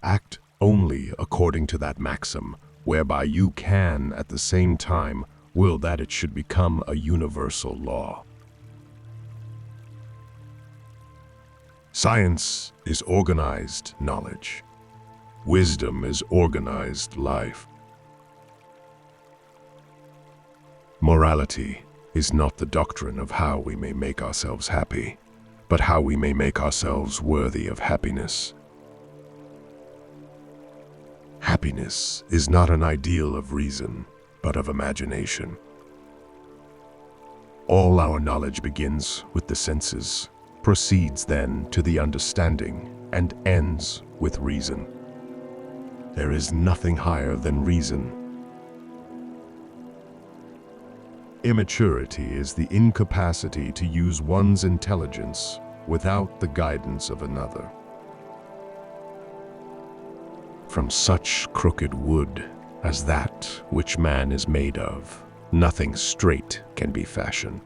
Act only according to that maxim, whereby you can, at the same time, will that it should become a universal law. Science is organized knowledge. Wisdom is organized life. Morality is not the doctrine of how we may make ourselves happy, but how we may make ourselves worthy of happiness. Happiness is not an ideal of reason, but of imagination. All our knowledge begins with the senses, proceeds then to the understanding, and ends with reason. There is nothing higher than reason. Immaturity is the incapacity to use one's intelligence without the guidance of another. From such crooked wood as that which man is made of, nothing straight can be fashioned.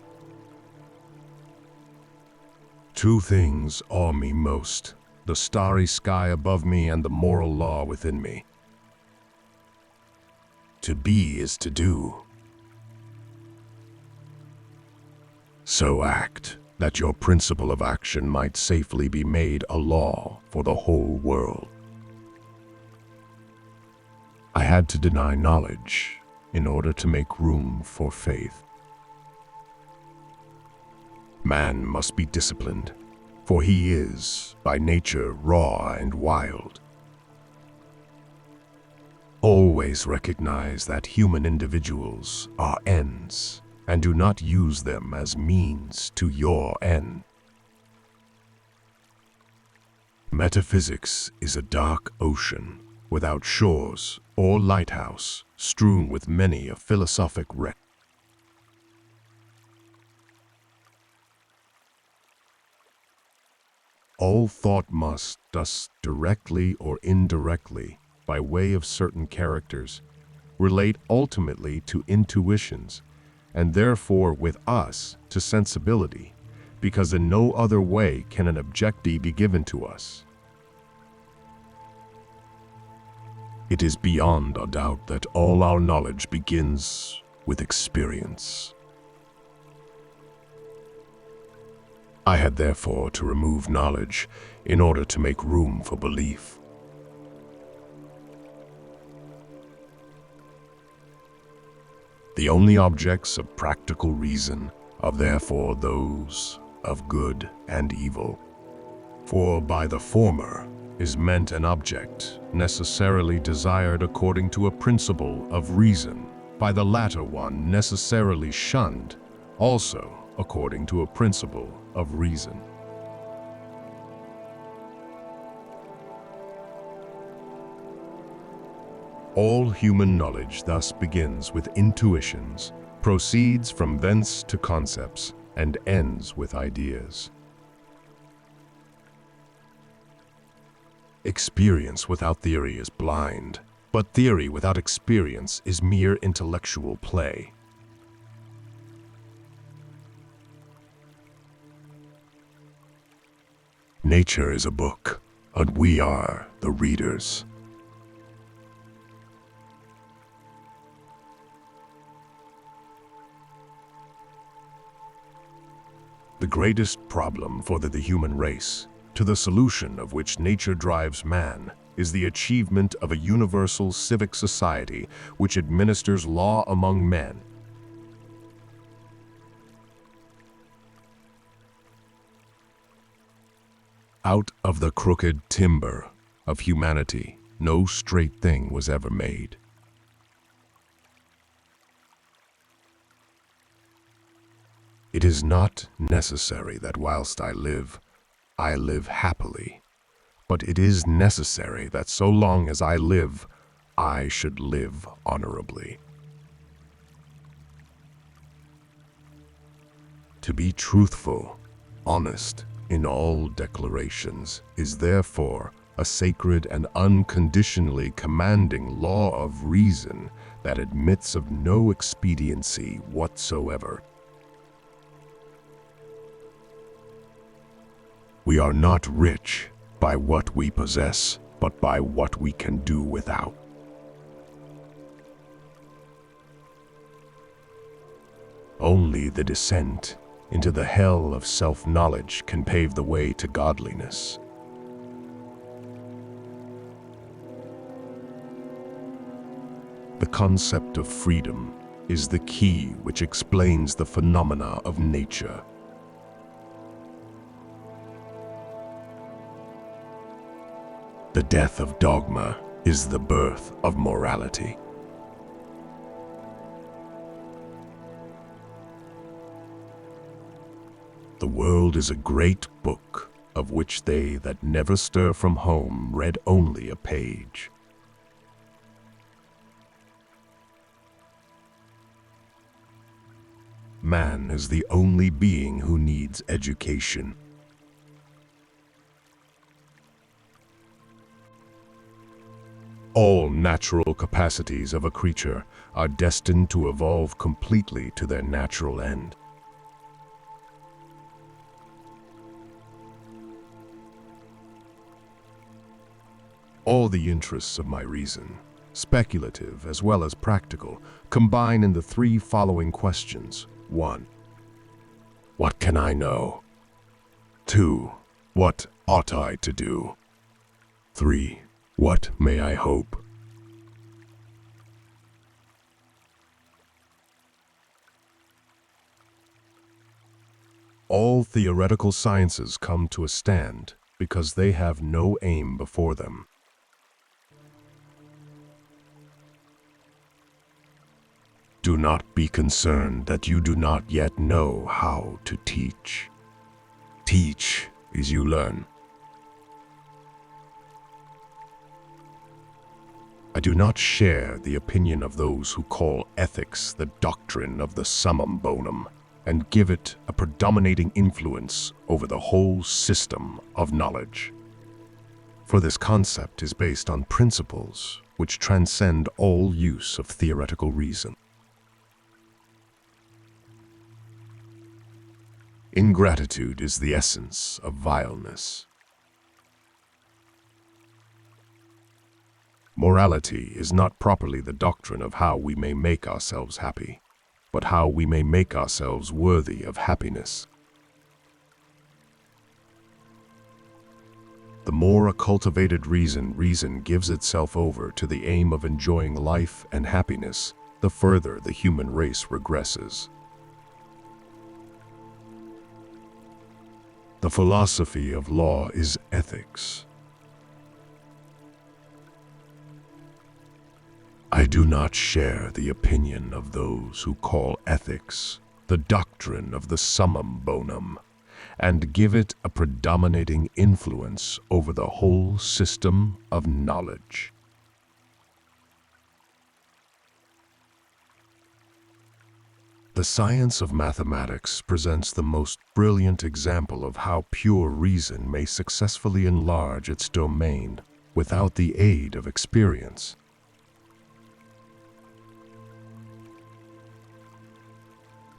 Two things awe me most, the starry sky above me and the moral law within me. To be is to do. So act that your principle of action might safely be made a law for the whole world. I had to deny knowledge in order to make room for faith. Man must be disciplined, for he is, by nature, raw and wild. Always recognize that human individuals are ends, and do not use them as means to your end. Metaphysics is a dark ocean, without shores or lighthouse, strewn with many a philosophic wreck. All thought must, thus directly or indirectly, by way of certain characters, relate ultimately to intuitions, and therefore with us to sensibility, because in no other way can an objective be given to us. It is beyond a doubt that all our knowledge begins with experience. I had therefore to remove knowledge in order to make room for belief. The only objects of practical reason are therefore those of good and evil. For by the former is meant an object necessarily desired according to a principle of reason, by the latter one necessarily shunned, also according to a principle of reason. All human knowledge thus begins with intuitions, proceeds from thence to concepts, and ends with ideas. Experience without theory is blind, but theory without experience is mere intellectual play. Nature is a book, and we are the readers. The greatest problem for the human race, to the solution of which nature drives man, is the achievement of a universal civic society which administers law among men. Out of the crooked timber of humanity, no straight thing was ever made. It is not necessary that whilst I live happily, but it is necessary that so long as I live, I should live honorably. To be truthful, honest in all declarations is therefore a sacred and unconditionally commanding law of reason that admits of no expediency whatsoever. We are not rich by what we possess, but by what we can do without. Only the descent into the hell of self-knowledge can pave the way to godliness. The concept of freedom is the key which explains the phenomena of nature. The death of dogma is the birth of morality. The world is a great book, of which they that never stir from home read only a page. Man is the only being who needs education. All natural capacities of a creature are destined to evolve completely to their natural end. All the interests of my reason, speculative as well as practical, combine in the three following questions. 1. What can I know? 2. What ought I to do? 3. What may I hope? All theoretical sciences come to a stand because they have no aim before them. Do not be concerned that you do not yet know how to teach. Teach as you learn. I do not share the opinion of those who call ethics the doctrine of the summum bonum and give it a predominating influence over the whole system of knowledge. For this concept is based on principles which transcend all use of theoretical reason. Ingratitude is the essence of vileness. Morality is not properly the doctrine of how we may make ourselves happy, but how we may make ourselves worthy of happiness. The more a cultivated reason gives itself over to the aim of enjoying life and happiness, the further the human race regresses. The philosophy of law is ethics. I do not share the opinion of those who call ethics the doctrine of the summum bonum and give it a predominating influence over the whole system of knowledge. The science of mathematics presents the most brilliant example of how pure reason may successfully enlarge its domain without the aid of experience.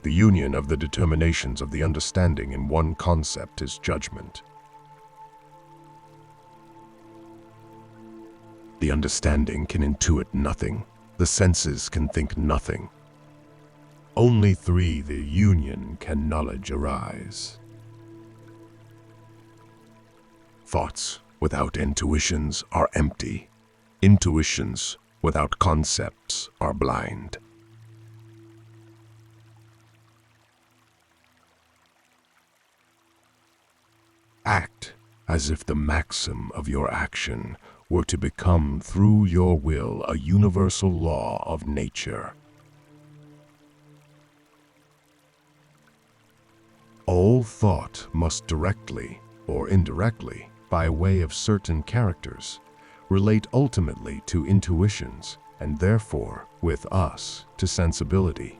The union of the determinations of the understanding in one concept is judgment. The understanding can intuit nothing. The senses can think nothing. Only through the union can knowledge arise. Thoughts without intuitions are empty. Intuitions without concepts are blind. Act as if the maxim of your action were to become through your will a universal law of nature. All thought must directly or indirectly, by way of certain characters, relate ultimately to intuitions, and therefore, with us, to sensibility,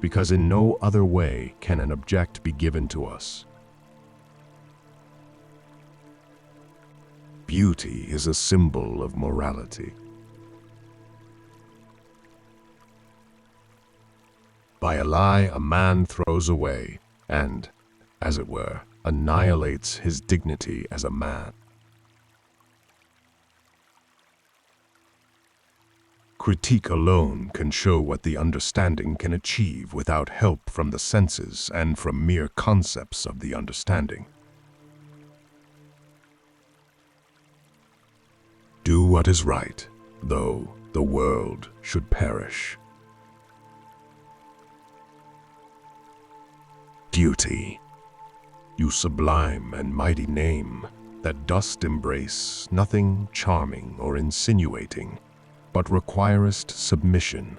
because in no other way can an object be given to us. Beauty is a symbol of morality. By a lie a man throws away, and, as it were, annihilates his dignity as a man. Critique alone can show what the understanding can achieve without help from the senses and from mere concepts of the understanding. Do what is right, though the world should perish. Duty, you sublime and mighty name, that dost embrace nothing charming or insinuating, but requirest submission,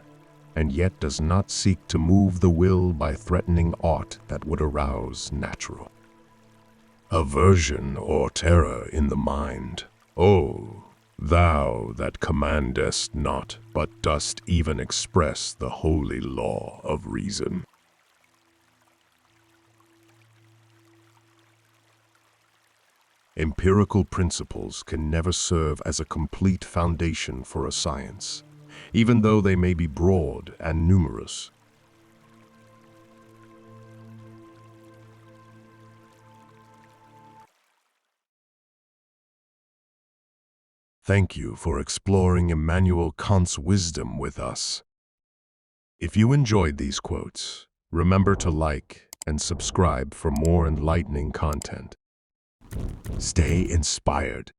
and yet does not seek to move the will by threatening aught that would arouse natural aversion or terror in the mind. O thou that commandest not, but dost even express the holy law of reason. Empirical principles can never serve as a complete foundation for a science, even though they may be broad and numerous. Thank you for exploring Immanuel Kant's wisdom with us. If you enjoyed these quotes, remember to like and subscribe for more enlightening content. Stay inspired